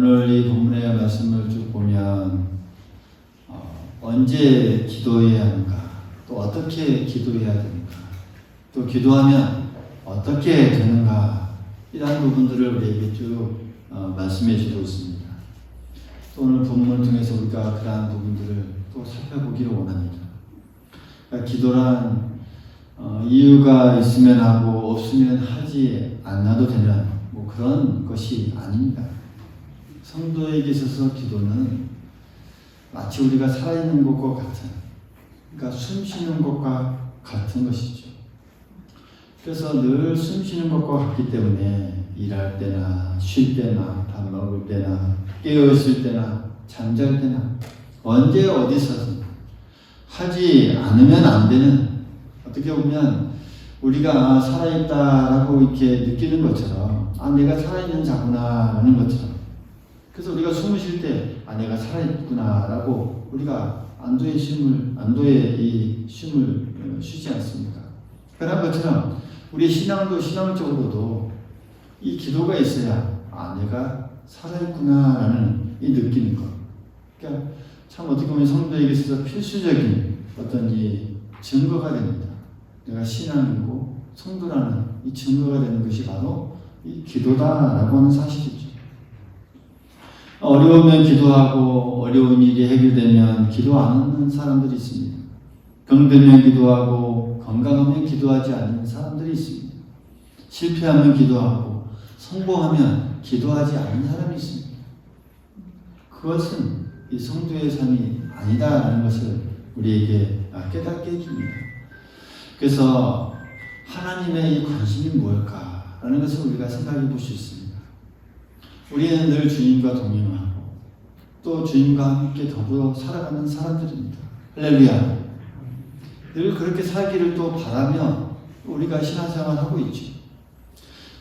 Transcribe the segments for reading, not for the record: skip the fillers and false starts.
오늘 이 본문의 말씀을 쭉 보면 언제 기도해야 하는가, 또 어떻게 기도해야 되는가, 또 기도하면 어떻게 되는가, 이러한 부분들을 우리에게 쭉 말씀해 주고 있습니다. 또 오늘 본문을 통해서 우리가 그러한 부분들을 또 살펴보기를 원합니다. 그러니까 기도란 이유가 있으면 하고 없으면 하지 않아도 되는 그런 것이 아닙니다. 성도에게 있어서 기도는 마치 우리가 살아있는 것과 같은, 그러니까 숨 쉬는 것과 같은 것이죠. 그래서 늘 숨 쉬는 것과 같기 때문에 일할 때나 쉴 때나 밥 먹을 때나 깨어있을 때나 잠잘 때나 언제 어디서든 하지 않으면 안 되는, 어떻게 보면 우리가 살아있다라고 이렇게 느끼는 것처럼 내가 살아있는 자구나 라는 것처럼, 그래서 우리가 숨을 쉴 때 내가 살아있구나 라고 우리가 안도의 이 쉼을 쉬지 않습니까? 그런 것처럼 우리 신앙적으로도 이 기도가 있어야 내가 살아있구나 라는 이 느끼는 것. 그러니까 참 어떻게 보면 성도에게 있어서 필수적인 어떤 이 증거가 됩니다. 내가 신앙이고 성도라는 이 증거가 되는 것이 바로 이 기도다라고 하는 사실이죠. 어려우면 기도하고 어려운 일이 해결되면 기도 안 하는 사람들이 있습니다. 병들면 기도하고 건강하면 기도하지 않는 사람들이 있습니다. 실패하면 기도하고 성공하면 기도하지 않는 사람이 있습니다. 그것은 이 성도의 삶이 아니다라는 것을 우리에게 깨닫게 해줍니다. 그래서 하나님의 이 관심이 무엇일까라는 것을 우리가 생각해 볼 수 있습니다. 우리는 늘 주님과 동행하고 또 주님과 함께 더불어 살아가는 사람들입니다. 할렐루야. 늘 그렇게 살기를 또 바라며 우리가 신앙생활을 하고 있죠.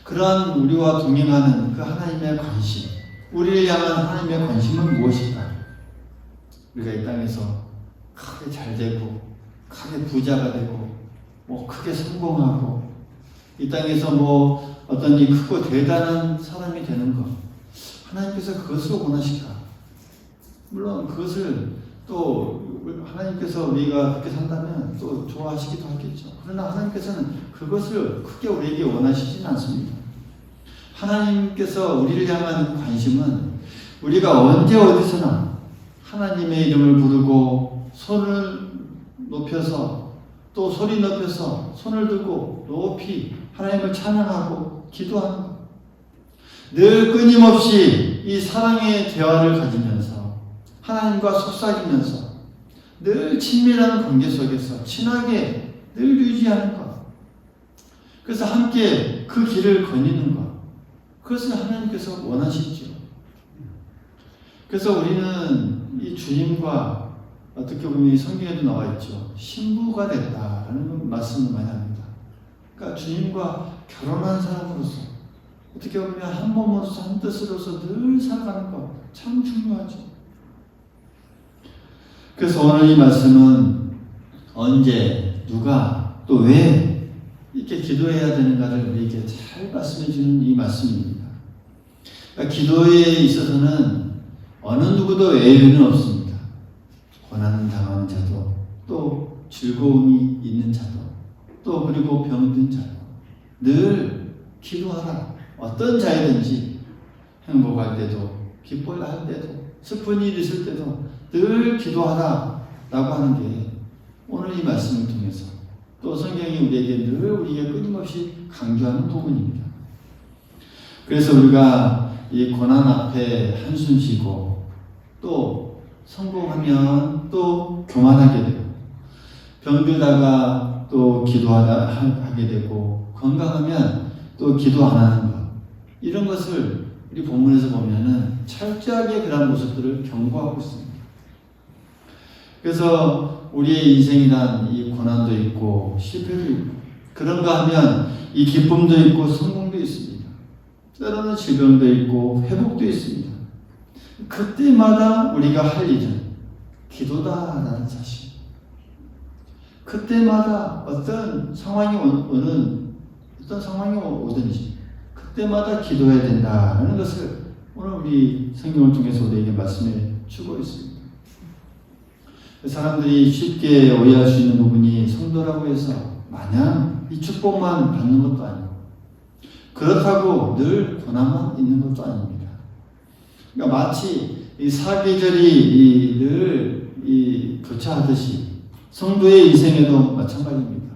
그러한 우리와 동행하는 그 하나님의 관심, 우리를 향한 하나님의 관심은 무엇일까? 우리가 이 땅에서 크게 잘 되고 크게 부자가 되고 크게 성공하고 이 땅에서 어떤 이 크고 대단한 사람이 되는 것, 하나님께서 그것을 원하실까? 물론 그것을 또 하나님께서 우리가 그렇게 산다면 또 좋아하시기도 하겠죠. 그러나 하나님께서는 그것을 크게 우리에게 원하시진 않습니다. 하나님께서 우리를 향한 관심은 우리가 언제 어디서나 하나님의 이름을 부르고 손을 높여서 또 소리 높여서 손을 들고 높이 하나님을 찬양하고 기도하는 것. 늘 끊임없이 이 사랑의 대화를 가지면서 하나님과 속삭이면서 늘 친밀한 관계 속에서 친하게 늘 유지하는 것. 그래서 함께 그 길을 거니는 것. 그것을 하나님께서 원하시죠. 그래서 우리는 이 주님과 어떻게 보면 성경에도 나와 있죠. 신부가 됐다라는 말씀을 많이 합니다. 그러니까 주님과 결혼한 사람으로서 어떻게 보면 한 몸으로서 한 뜻으로서 늘 살아가는 것 참 중요하죠. 그래서 오늘 이 말씀은 언제, 누가, 또 왜 이렇게 기도해야 되는가를 우리에게 잘 말씀해 주는 이 말씀입니다. 그러니까 기도에 있어서는 어느 누구도 예외는 없습니다. 고난을 당하는 자도, 또 즐거움이 있는 자도, 또 그리고 병든 자도 늘 기도하라. 어떤 자이든지 행복할 때도 기뻐할 때도 슬픈 일 있을 때도 늘 기도하라 라고 하는 게 오늘 이 말씀을 통해서 또 성경이 우리에게 늘 우리에게 끊임없이 강조하는 부분입니다. 그래서 우리가 이 고난 앞에 한숨 쉬고 또 성공하면 또 교만하게 되고 병들다가 또 기도하게 되고 건강하면 또 기도 안 하는 것, 이런 것을 우리 본문에서 보면은 철저하게 그런 모습들을 경고하고 있습니다. 그래서 우리의 인생이란 이 고난도 있고 실패도 있고 그런가 하면 이 기쁨도 있고 성공도 있습니다. 때로는 질병도 있고 회복도 있습니다. 그때마다 우리가 할 일은 기도다라는 사실. 그때마다 어떤 상황이 오든지 그때마다 기도해야 된다는 것을 오늘 우리 성경을 통해서 우리에게 말씀해 주고 있습니다. 사람들이 쉽게 오해할 수 있는 부분이 성도라고 해서 마냥 이 축복만 받는 것도 아니고 그렇다고 늘 고난만 있는 것도 아닙니다. 그러니까 마치 이 사계절이 늘 교차하듯이 성도의 인생에도 마찬가지입니다.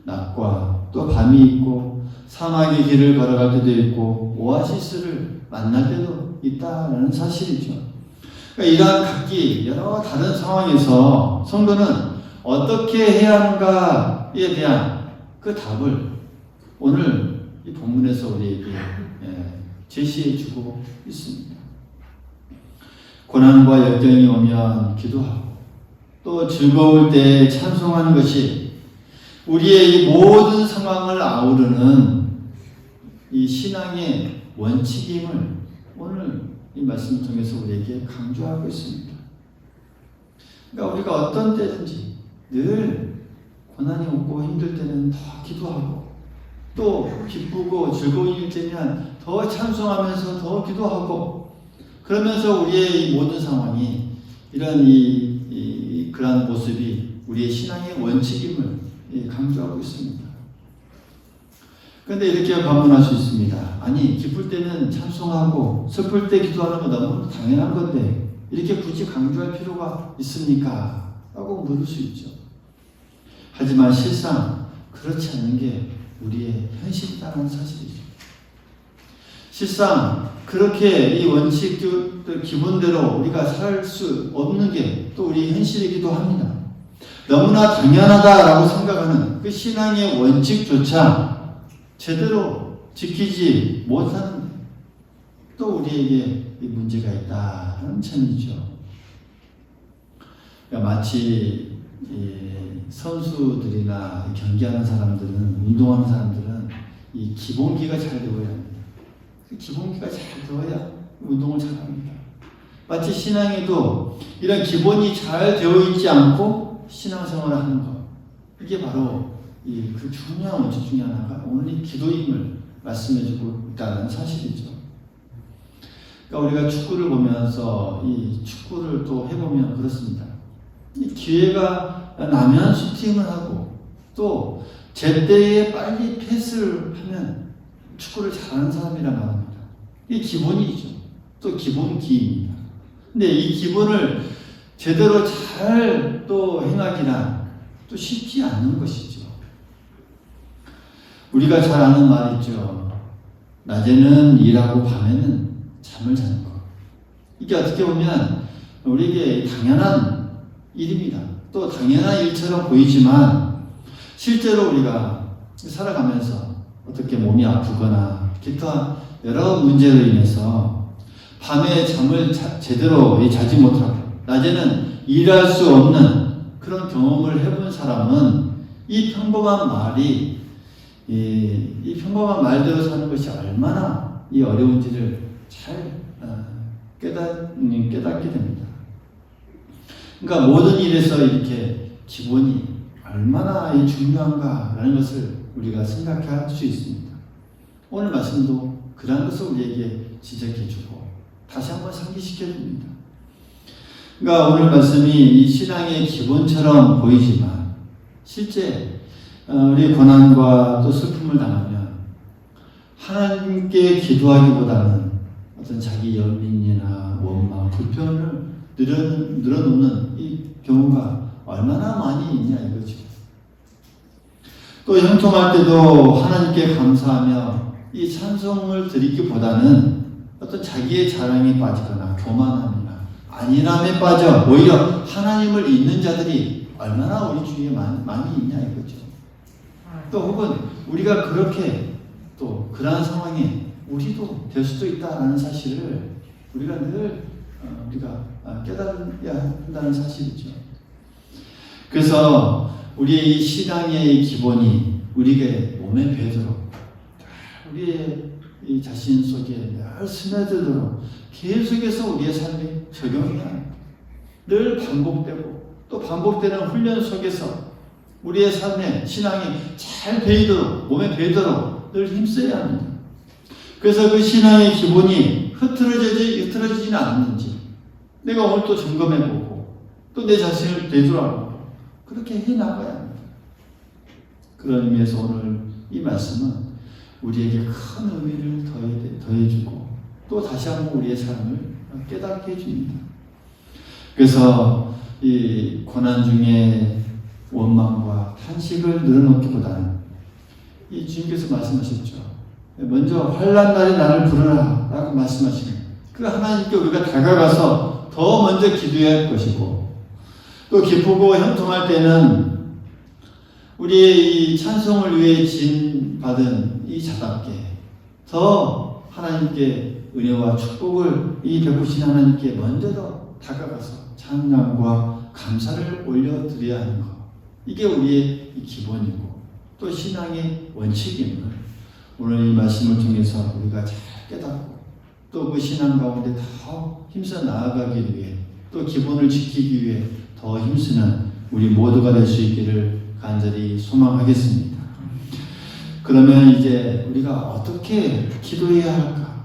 낮과 또 밤이 있고 사막의 길을 걸어갈 때도 있고 오아시스를 만날 때도 있다는 사실이죠. 그러니까 이러한 각기 여러 다른 상황에서 성도는 어떻게 해야 하는가에 대한 그 답을 오늘 이 본문에서 우리에게 제시해 주고 있습니다. 고난과 역경이 오면 기도하고 또 즐거울 때 찬송하는 것이 우리의 이 모든 상황을 아우르는 이 신앙의 원칙임을 오늘 이 말씀을 통해서 우리에게 강조하고 있습니다. 그러니까 우리가 어떤 때든지 늘 고난이 오고 힘들 때는 더 기도하고 또 기쁘고 즐거운 일 때면 더 찬송하면서 더 기도하고 그러면서 우리의 이 모든 상황이 이런 그러한 모습이 우리의 신앙의 원칙임을 강조하고 있습니다. 그런데 이렇게 반문할 수 있습니다. 아니 기쁠 때는 찬송하고 슬플 때 기도하는 거 너무 당연한 건데 이렇게 굳이 강조할 필요가 있습니까? 라고 물을 수 있죠. 하지만 실상 그렇지 않는 게 우리의 현실이라는 사실이죠. 실상 그렇게 이 원칙들 기본대로 우리가 살 수 없는 게 또 우리 현실이기도 합니다. 너무나 당연하다라고 생각하는 그 신앙의 원칙조차 제대로 지키지 못하는 또 우리에게 이 문제가 있다는 점이죠. 그러니까 마치 선수들이나 경기하는 사람들은, 운동하는 사람들은 이 기본기가 잘 되어야 합니다. 그 기본기가 잘 되어야 운동을 잘합니다. 마치 신앙에도 이런 기본이 잘 되어 있지 않고 신앙생활을 하는 것, 이게 바로 그 중요한 원칙 중에 하나가 오늘 이 기도임을 말씀해주고 있다는 사실이죠. 그러니까 우리가 축구를 보면서 이 축구를 또 해보면 그렇습니다. 이 기회가 나면 슈팅을 하고 또 제때에 빨리 패스를 하면 축구를 잘하는 사람이란 말입니다. 이게 기본이죠. 또 기본기입니다. 근데 이 기본을 제대로 잘 또 행하기란 또 쉽지 않는 것이죠. 우리가 잘 아는 말이 있죠. 낮에는 일하고 밤에는 잠을 자는 것. 이게 어떻게 보면 우리에게 당연한 일입니다. 또 당연한 일처럼 보이지만 실제로 우리가 살아가면서 어떻게 몸이 아프거나 기타 여러 문제로 인해서 밤에 잠을 제대로 자지 못하고 낮에는 일할 수 없는 그런 경험을 해본 사람은 이 평범한 말이 이 평범한 말대로 사는 것이 얼마나 이 어려운지를 잘 깨닫게 됩니다. 그러니까 모든 일에서 이렇게 기본이 얼마나 중요한가라는 것을 우리가 생각할 수 있습니다. 오늘 말씀도 그런 것을 우리에게 지적해주고 다시 한번 상기시켜줍니다. 그러니까 오늘 말씀이 이 신앙의 기본처럼 보이지만 실제 우리 고난과 또 슬픔을 당하면 하나님께 기도하기보다는 어떤 자기 연민이나 원망, 불편을 늘어놓는 이 경우가 얼마나 많이 있냐 이거죠. 또 형통할 때도 하나님께 감사하며 이 찬송을 드리기보다는 어떤 자기의 자랑에 빠지거나 교만함이나 안일함에 빠져 오히려 하나님을 잊는 자들이 얼마나 우리 주위에 많이 있냐 이거죠. 또 혹은 우리가 그렇게 또 그러한 상황에 우리도 될 수도 있다라는 사실을 우리가 늘 우리가 깨달아야 한다는 사실이죠. 그래서 우리의 이 신앙의 기본이 우리에게 몸에 배도록 우리의 이 자신 속에 늘 스며들도록 계속해서 우리의 삶에 적용해야 합니다. 늘 반복되고 또 반복되는 훈련 속에서 우리의 삶에 신앙이 잘 배이도록 몸에 배이도록 늘 힘써야 합니다. 그래서 그 신앙의 기본이 흐트러지지는 않는지 내가 오늘 또 점검해보고 또 내 자신을 되돌아보고 그렇게 해나가야 합니다. 그런 의미에서 오늘 이 말씀은 우리에게 큰 의미를 더해주고 또 다시 한번 우리의 삶을 깨닫게 해줍니다. 그래서 이 고난 중에 원망과 탄식을 늘어놓기보다는 이 주님께서 말씀하셨죠. 먼저 환난 날에 나를 부르라 라고 말씀하시는 그 하나님께 우리가 다가가서 더 먼저 기도해야 할 것이고 또 기쁘고 형통할 때는 우리의 이 찬송을 위해 지은 받은 이 자답게 더 하나님께 은혜와 축복을 이 베푸신 하나님께 먼저 더 다가가서 찬양과 감사를 올려드려야 하는 것. 이게 우리의 기본이고 또 신앙의 원칙임을 오늘 이 말씀을 통해서 우리가 잘 깨닫고 또 그 신앙 가운데 더 힘써 나아가기 위해 또 기본을 지키기 위해 더 힘쓰는 우리 모두가 될 수 있기를 간절히 소망하겠습니다. 그러면 이제 우리가 어떻게 기도해야 할까?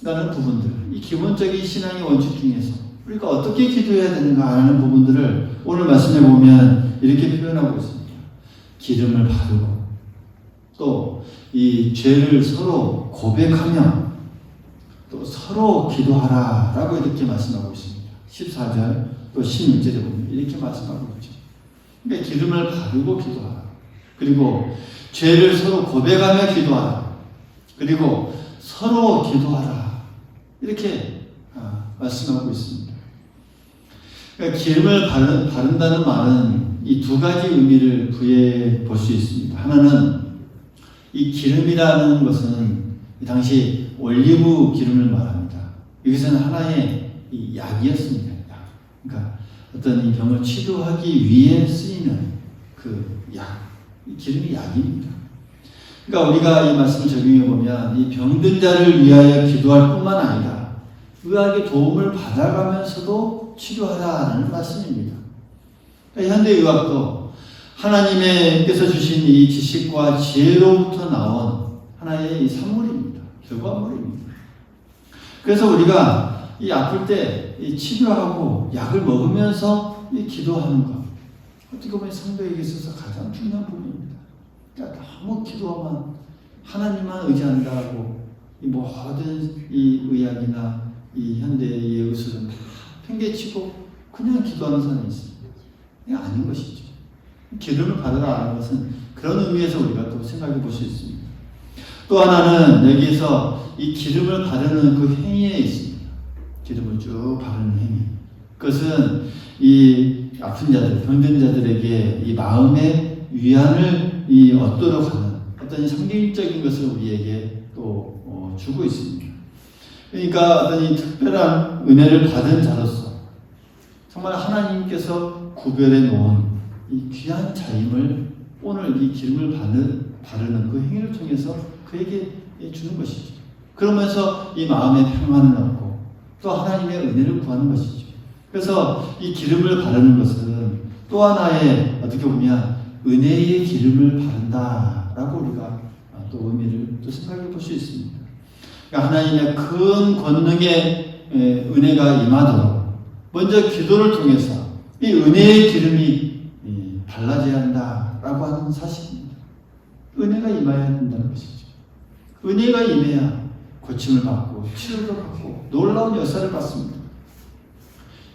라는 부분들, 이 기본적인 신앙의 원칙 중에서 우리가 어떻게 기도해야 되는가 하는 부분들을 오늘 말씀해 보면 이렇게 표현하고 있습니다. 기름을 바르고 또 이 죄를 서로 고백하며 또 서로 기도하라 라고 이렇게 말씀하고 있습니다. 14절 또 16절에 보면 이렇게 말씀하고 있죠. 그러니까 기름을 바르고 기도하라. 그리고 죄를 서로 고백하며 기도하라. 그리고 서로 기도하라. 이렇게 말씀하고 있습니다. 그러니까 기름을 바른다는 말은 이 두 가지 의미를 부여해 볼 수 있습니다. 하나는 이 기름이라는 것은 이 당시 올리브 기름을 말합니다. 이것은 하나의 이 약이었습니다. 약. 그러니까 어떤 이 병을 치료하기 위해 쓰이는 그 약, 이 기름이 약입니다. 그러니까 우리가 이 말씀을 적용해 보면 이 병든 자를 위하여 기도할 뿐만 아니라 의학의 도움을 받아가면서도 치료하라는 말씀입니다. 그러니까 현대의학도 하나님께서 주신 이 지식과 지혜로부터 나온 하나의 이 산물입니다. 결과물입니다. 그래서 우리가 이 아플 때 이 치료하고 약을 먹으면서 이 기도하는 것, 어떻게 보면 성도에게 있어서 가장 중요한 부분입니다. 그러니까 너무 기도하면 하나님만 의지한다고 이 모든 이 의학이나 이 현대의 의술은 다 팽개치고 그냥 기도하는 사람이 있습니다. 이게 아닌 것이죠. 기름을 받으라 하는 것은 그런 의미에서 우리가 또 생각해 볼 수 있습니다. 또 하나는 여기에서 이 기름을 바르는 그 행위에 있습니다. 기름을 쭉 바르는 행위. 그것은 이 아픈 자들, 병든 자들에게 이 마음의 위안을 얻도록 하는 어떤 상징적인 것을 우리에게 또 주고 있습니다. 그러니까 어떤 이 특별한 은혜를 받은 자로서 정말 하나님께서 구별해 놓은 이 귀한 자임을 오늘 이 기름을 바르는 그 행위를 통해서 그에게 주는 것이죠. 그러면서 이 마음의 평안을 얻고 또 하나님의 은혜를 구하는 것이죠. 그래서 이 기름을 바르는 것은 또 하나의 어떻게 보면 은혜의 기름을 바른다라고 우리가 또 의미를 또 생각해 볼 수 있습니다. 그러니까 하나님의 큰 권능의 은혜가 임하도록 먼저 기도를 통해서 이 은혜의 기름이 발라져야 한다라고 하는 사실입니다. 은혜가 임해야 된다는 것이죠. 은혜가 임해야 고침을 받고 치료를 받고 놀라운 역사를 받습니다.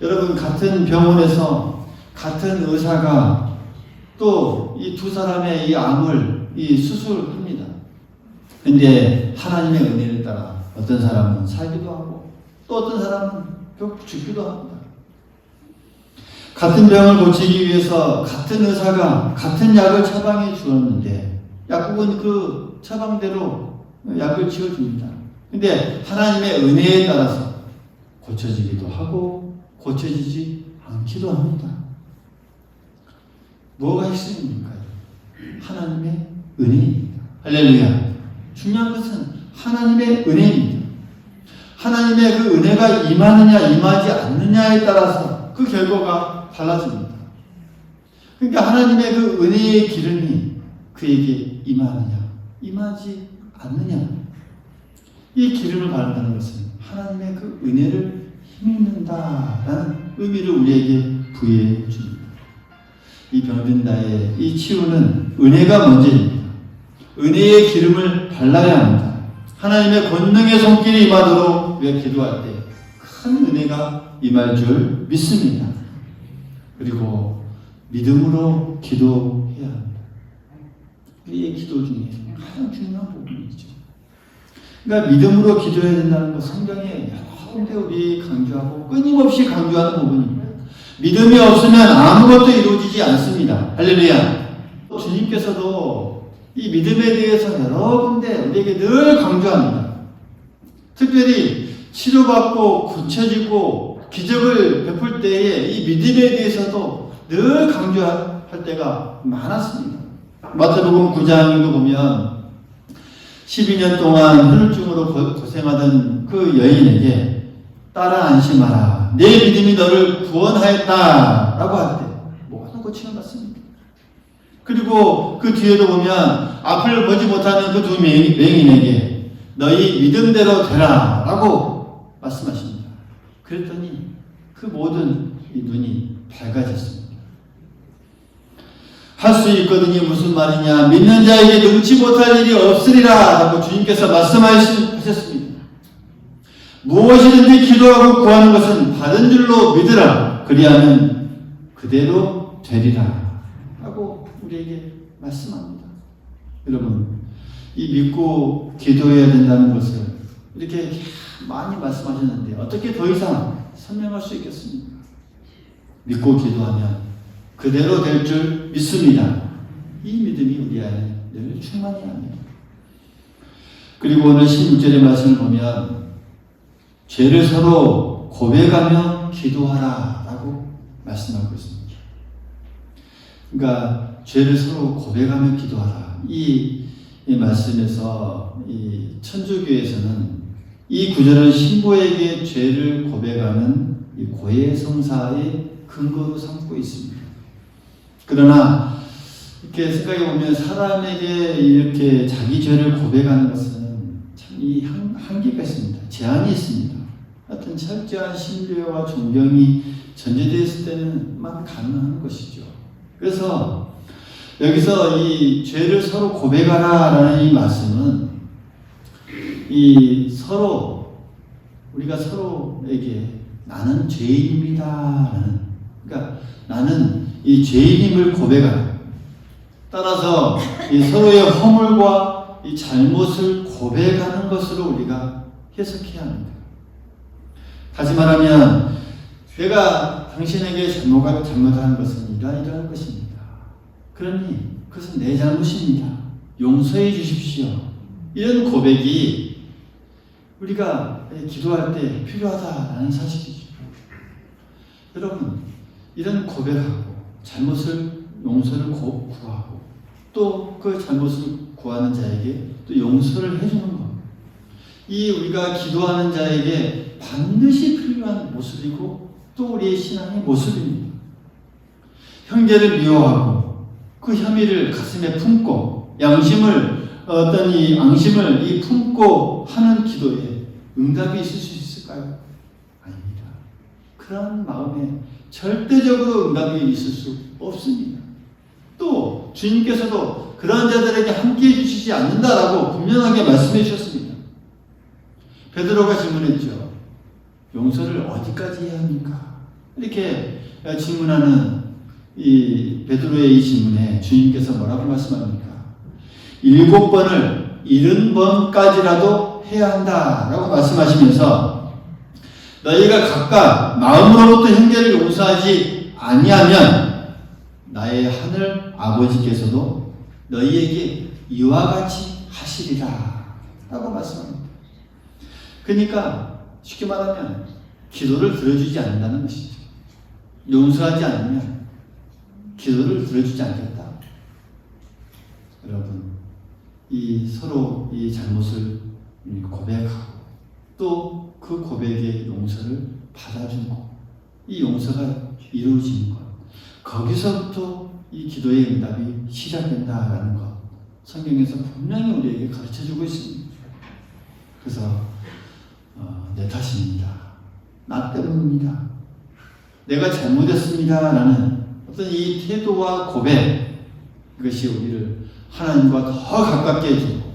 여러분 같은 병원에서 같은 의사가 또 이 두 사람의 이 암을 수술합니다. 근데 하나님의 은혜를 따라 어떤 사람은 살기도 하고 또 어떤 사람은 결국 죽기도 합니다. 같은 병을 고치기 위해서 같은 의사가 같은 약을 처방해 주었는데 약국은 그 처방대로 약을 지어줍니다. 근데 하나님의 은혜에 따라서 고쳐지기도 하고 고쳐지지 않기도 합니다. 뭐가 핵심입니까? 하나님의 은혜입니다. 할렐루야. 중요한 것은 하나님의 은혜입니다. 하나님의 그 은혜가 임하느냐 임하지 않느냐에 따라서 그 결과가 달라집니다. 그러니까 하나님의 그 은혜의 기름이 그에게 임하느냐 임하지 않느냐, 이 기름을 바른다는 것은 하나님의 그 은혜를 힘입는다라는 의미를 우리에게 부여해 줍니다. 이 병든 나의 이 치유는 은혜가 먼저입니다. 은혜의 기름을 발라야 합니다. 하나님의 권능의 손길이 임하도록 우리가 기도할 때 큰 은혜가 임할 줄 믿습니다. 그리고 믿음으로 기도해야 합니다. 우리의 기도 중에 가장 중요한 부분이죠. 그러니까 믿음으로 기도해야 된다는 것 성경에 여러 군데 우리 강조하고 끊임없이 강조하는 부분입니다. 믿음이 없으면 아무것도 이루어지지 않습니다. 할렐루야. 주님께서도 이 믿음에 대해서 여러 군데 우리에게 늘 강조합니다. 특별히 치료받고 고쳐지고 기적을 베풀 때에 이 믿음에 대해서도 늘 강조할 때가 많았습니다. 마태복음 9장도 보면 12년 동안 혈루증으로 고생하던 그 여인에게 따라 안심하라. 내 믿음이 너를 구원하였다. 라고 할 때 모든 고침을 받습니다. 그리고 그 뒤에도 보면 앞을 보지 못하는 그 두 맹인에게 너희 믿음대로 되라. 라고 말씀하십니다. 그랬더니 그 모든 이 눈이 밝아졌습니다. 할 수 있거든요. 무슨 말이냐. 믿는 자에게 능치 못할 일이 없으리라 라고 주님께서 말씀하셨습니다. 무엇이든지 기도하고 구하는 것은 받은 줄로 믿으라. 그리하면 그대로 되리라 하고 우리에게 말씀합니다. 여러분, 이 믿고 기도해야 된다는 것을 이렇게 많이 말씀하셨는데 어떻게 더 이상 설명할 수 있겠습니까? 믿고 기도하면 그대로 될 줄 믿습니다. 이 믿음이 우리 안에 늘 충만해야 합니다. 그리고 오늘 16절의 말씀을 보면 죄를 서로 고백하며 기도하라 라고 말씀하고 있습니다. 그러니까 죄를 서로 고백하며 기도하라. 이 말씀에서 이 천주교에서는 이 구절은 신부에게 죄를 고백하는 이 고해성사의 근거로 삼고 있습니다. 그러나 이렇게 생각해 보면 사람에게 이렇게 자기 죄를 고백하는 것은 참 이 한계가 있습니다. 제한이 있습니다. 하여튼 철저한 신뢰와 존경이 전제되었을 때는만 가능한 것이죠. 그래서 여기서 이 죄를 서로 고백하라라는 이 말씀은 이 서로 우리가 서로에게 나는 죄인입니다라는, 그러니까 나는 이 죄인임을 고백하라. 따라서 이 서로의 허물과 이 잘못을 고백하는 것으로 우리가 해석해야 합니다. 다시 말하면 내가 당신에게 잘못한 것은 이러한 것입니다. 그러니 그것은 내 잘못입니다. 용서해 주십시오. 이런 고백이 우리가 기도할 때 필요하다라는 사실이죠. 여러분, 이런 고백하고 잘못을 용서를 구하고 또 그 잘못을 구하는 자에게 또 용서를 해주는 것, 이 우리가 기도하는 자에게 반드시 필요한 모습이고 또 우리의 신앙의 모습입니다. 형제를 미워하고 그 혐의를 가슴에 품고 어떤 이 앙심을 품고 하는 기도에 응답이 있을 수 있을까요? 아닙니다. 그런 마음에 절대적으로 응답이 있을 수 없습니다. 또 주님께서도 그러한 자들에게 함께해 주시지 않는다라고 분명하게 말씀해 주셨습니다. 베드로가 질문했죠. 용서를 어디까지 해야 합니까? 이렇게 질문하는 이 베드로의 이 질문에 주님께서 뭐라고 말씀합니까? 7번을 70번까지라도 해야 한다라고 말씀하시면서 너희가 각각 마음으로부터 형제를 용서하지 아니하면 나의 하늘 아버지께서도 너희에게 이와 같이 하시리라 라고 말씀합니다. 그러니까 쉽게 말하면 기도를 들어주지 않는다는 것이죠. 용서하지 않으면 기도를 들어주지 않겠다. 여러분, 이 서로 이 잘못을 고백하고 또 그 고백의 용서를 받아주고 이 용서가 이루어지는 것, 거기서부터 이 기도의 응답이 시작된다라는 것, 성경에서 분명히 우리에게 가르쳐주고 있습니다. 그래서 내 탓입니다. 나 때문입니다. 내가 잘못했습니다. 라는 어떤 이 태도와 고백, 이것이 우리를 하나님과 더 가깝게 해주고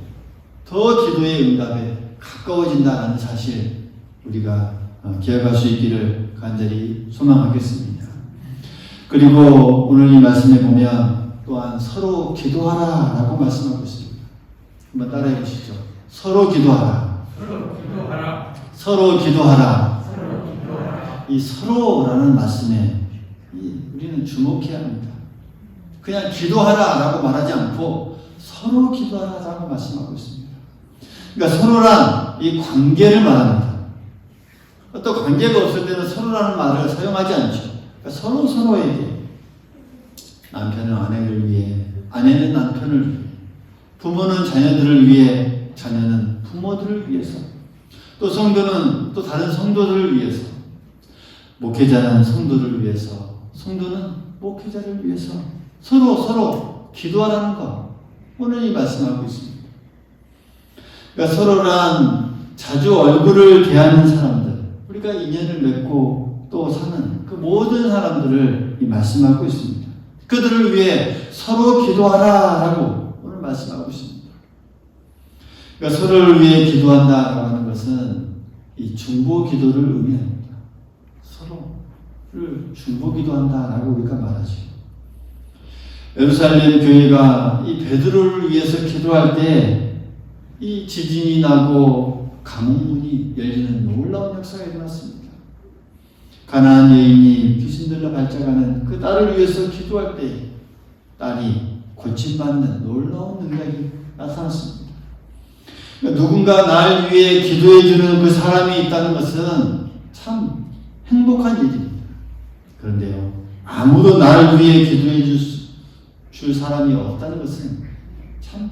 더 기도의 응답에 가까워진다는 사실 우리가 기억할 수 있기를 간절히 소망하겠습니다. 그리고 오늘 이 말씀에 보면 또한 서로 기도하라 라고 말씀하고 있습니다. 한번 따라해 보시죠. 서로 기도하라. 서로 기도하라. 서로 기도하라. 이 서로라는 말씀에 우리는 주목해야 합니다. 그냥 기도하라 라고 말하지 않고 서로 기도하라 라고 말씀하고 있습니다. 그러니까 서로란 이 관계를 말합니다. 어떤 관계가 없을 때는 서로라는 말을 사용하지 않죠. 그러니까 서로에게 남편은 아내를 위해, 아내는 남편을 위해, 부모는 자녀들을 위해, 자녀는 부모들을 위해서, 또 성도는 또 다른 성도들을 위해서, 목회자는 성도를 위해서, 성도는 목회자를 위해서 서로 기도하라는 것, 오늘 이 말씀하고 있습니다. 그러니까 서로란 자주 얼굴을 대하는 사람들, 우리가 인연을 맺고 또 사는 그 모든 사람들을 이 말씀하고 있습니다. 그들을 위해 서로 기도하라라고 오늘 말씀하고 있습니다. 그러니까 서로를 위해 기도한다라고 하는 것은 이 중보 기도를 의미합니다. 서로를 중보 기도한다라고 우리가 말하죠. 예루살렘 교회가 이 베드로를 위해서 기도할 때 이 지진이 나고 감옥문이 열리는 놀라운 역사가 일어났습니다. 가나안 여인이 귀신 들려 발작하는 그 딸을 위해서 기도할 때 딸이 고침받는 놀라운 능력이 나타났습니다. 그러니까 누군가 날 위해 기도해주는 그 사람이 있다는 것은 참 행복한 일입니다. 그런데요, 아무도 나를 위해 기도해 줄 사람이 없다는 것은 참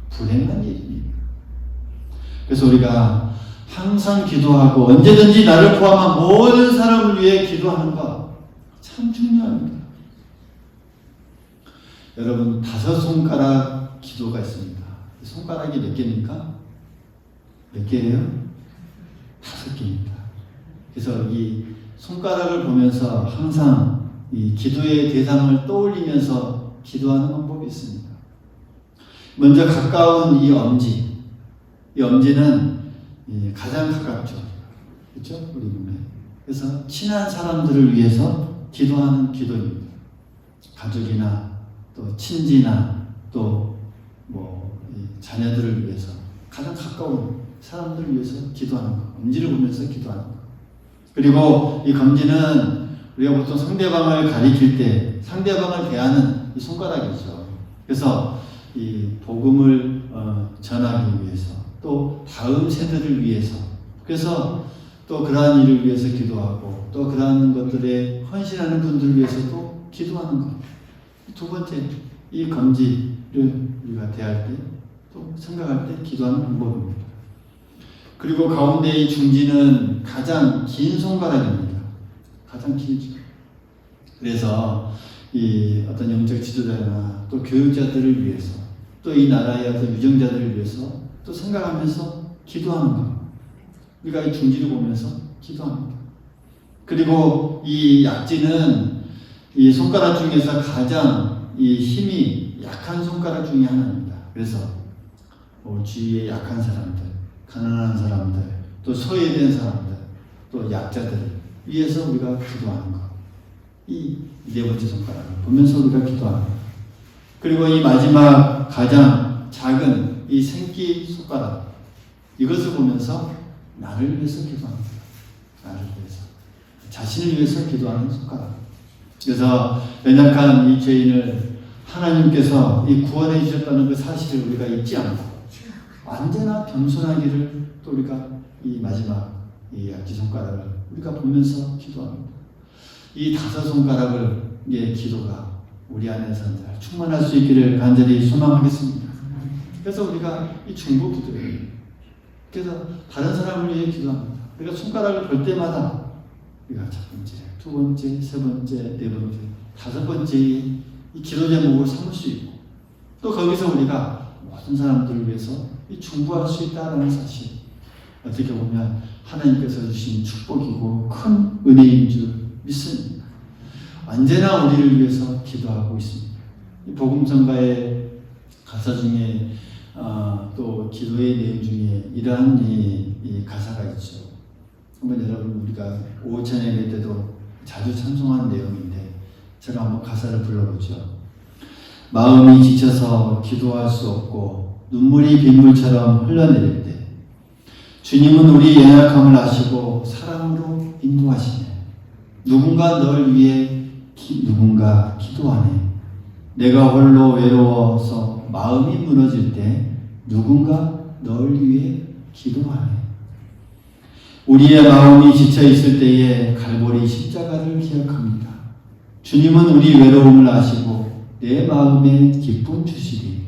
불행한 일입니다. 그래서 우리가 항상 기도하고 언제든지 나를 포함한 모든 사람을 위해 기도하는 것 참 중요합니다. 여러분, 5손가락 기도가 있습니다. 손가락이 몇 개입니까? 몇 개예요? 5개입니다. 그래서 이 손가락을 보면서 항상 이 기도의 대상을 떠올리면서 기도하는 방법이 있습니다. 먼저 가까운 이 엄지. 이 엄지는 가장 가깝죠. 그렇죠? 우리 몸에. 그래서 친한 사람들을 위해서 기도하는 기도입니다. 가족이나 또 친지나 또 자녀들을 위해서 가장 가까운 사람들을 위해서 기도하는 것. 엄지를 보면서 기도하는 것. 그리고 이 검지는 우리가 보통 상대방을 가리킬 때 상대방을 대하는 이 손가락이죠. 그래서 이 복음을 전하기 위해서 또 다음 세대를 위해서, 그래서 또 그러한 일을 위해서 기도하고 또 그러한 것들에 헌신하는 분들을 위해서도 기도하는 것. 두 번째, 이 검지를 우리가 대할 때 또 생각할 때 기도하는 방법입니다. 그리고 가운데 이 중지는 가장 긴 손가락입니다. 가장 길죠. 그래서 이 어떤 영적 지도자나 또 교육자들을 위해서 또 이 나라의 어떤 유정자들을 위해서 또 생각하면서 기도하는 것. 우리가 이 중지를 보면서 기도합니다. 그리고 이 약지는 이 손가락 중에서 가장 이 힘이 약한 손가락 중에 하나입니다. 그래서 주위에 약한 사람들, 가난한 사람들, 또 소외된 사람들, 또 약자들 위해서 우리가 기도하는 것. 이 네 번째 손가락을 보면서 우리가 기도하는 것. 그리고 이 마지막 가장 작은 이 생기 손가락, 이것을 보면서 나를 위해서 기도합니다. 나를 위해서, 자신을 위해서 기도하는 손가락. 그래서 연약한 이 죄인을 하나님께서 이 구원해 주셨다는 그 사실을 우리가 잊지 않고 언제나 겸손하기를 또 우리가 이 마지막 이 약지 손가락을 우리가 보면서 기도합니다. 이 5손가락의 기도가 우리 안에서 충만할 수 있기를 간절히 소망하겠습니다. 그래서 우리가 이 중보 기도예요. 그래서 다른 사람을 위해 기도합니다. 우리가 손가락을 볼 때마다 우리가 첫 번째, 두 번째, 세 번째, 네 번째, 5번째 이 기도 제목을 삼을 수 있고 또 거기서 우리가 모든 사람들을 위해서 이 중보할 수 있다는 사실, 어떻게 보면 하나님께서 주신 축복이고 큰 은혜인 줄 믿습니다. 언제나 우리를 위해서 기도하고 있습니다. 복음성가의 가사 중에 또 기도의 내용 중에 이러한 이 가사가 있죠. 한번 여러분 우리가 오후 예배 때도 자주 찬송하는 내용인데 제가 한번 가사를 불러보죠. 마음이 지쳐서 기도할 수 없고 눈물이 빗물처럼 흘러내릴 때 주님은 우리 연약함을 아시고 사랑으로 인도하시네. 누군가 널 위해 누군가 기도하네. 내가 홀로 외로워서 마음이 무너질 때 누군가 널 위해 기도하네. 우리의 마음이 지쳐 있을 때에 갈보리 십자가를 기억합니다. 주님은 우리 외로움을 아시고 내 마음에 기쁨 주시리.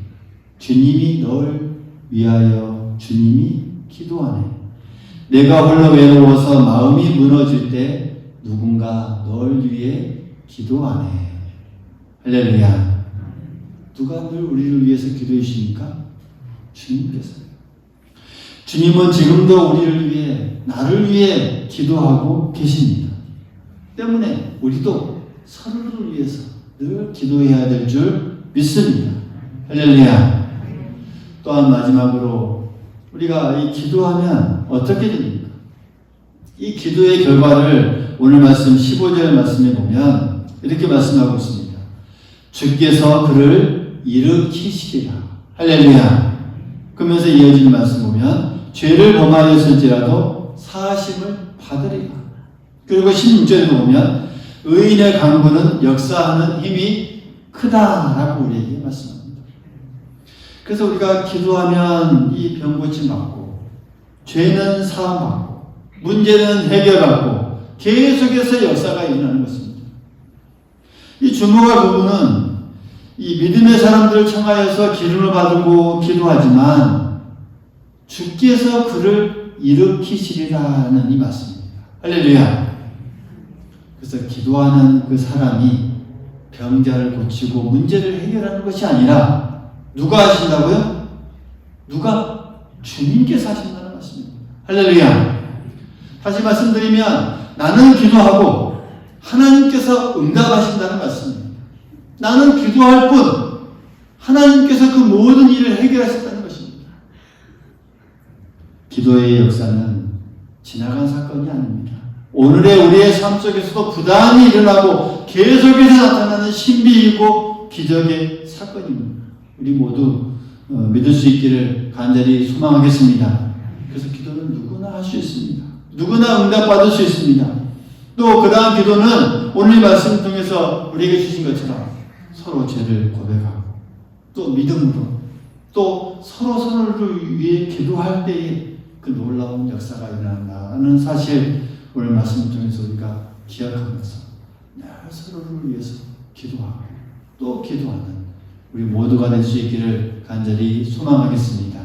주님이 널 위하여 주님이 기도하네. 내가 홀로 외로워서 마음이 무너질 때 누군가 널 위해 기도하네. 할렐루야. 누가 늘 우리를 위해서 기도해 주십니까? 주님께서. 주님은 지금도 우리를 위해, 나를 위해 기도하고 계십니다. 때문에 우리도 서로를 위해서 늘 기도해야 될 줄 믿습니다. 할렐루야. 또한 마지막으로 우리가 이 기도하면 어떻게 됩니까? 이 기도의 결과를 오늘 말씀 15절 말씀에 보면 이렇게 말씀하고 있습니다. 주께서 그를 일으키시리라. 할렐루야. 그러면서 이어지는 말씀 보면 죄를 범하였을지라도 사하심을 받으리라. 그리고 16절에 보면 의인의 강구는 역사하는 힘이 크다라고 우리에게 말씀합니다. 그래서 우리가 기도하면 이 병 고침 받고 죄는 사함 받고 문제는 해결받고 계속해서 역사가 일어나는 것입니다. 이 주목할 부분은 이 믿음의 사람들을 청하여서 기름을 받고 기도하지만 주께서 그를 일으키시리라는 이 말씀입니다. 할렐루야. 그래서 기도하는 그 사람이 병자를 고치고 문제를 해결하는 것이 아니라 누가 하신다고요? 누가? 주님께서 하신다는 말씀입니다. 할렐루야. 다시 말씀드리면 나는 기도하고 하나님께서 응답하신다는 말씀입니다. 나는 기도할 뿐 하나님께서 그 모든 일을 해결하셨다는 것입니다. 기도의 역사는 지나간 사건이 아닙니다. 오늘의 우리의 삶 속에서도 부단히 일어나고 계속해서 나타나는 신비이고 기적의 사건입니다. 우리 모두 믿을 수 있기를 간절히 소망하겠습니다. 그래서 기도는 누구나 할 수 있습니다. 누구나 응답받을 수 있습니다. 또 그 다음 기도는 오늘 말씀 통해서 우리에게 주신 것처럼 서로 죄를 고백하고 또 믿음으로 또 서로를 위해 기도할 때에 그 놀라운 역사가 일어난다는 사실 오늘 말씀을 통해서 우리가 기억하면서 늘 서로를 위해서 기도하고 또 기도하는 우리 모두가 될 수 있기를 간절히 소망하겠습니다.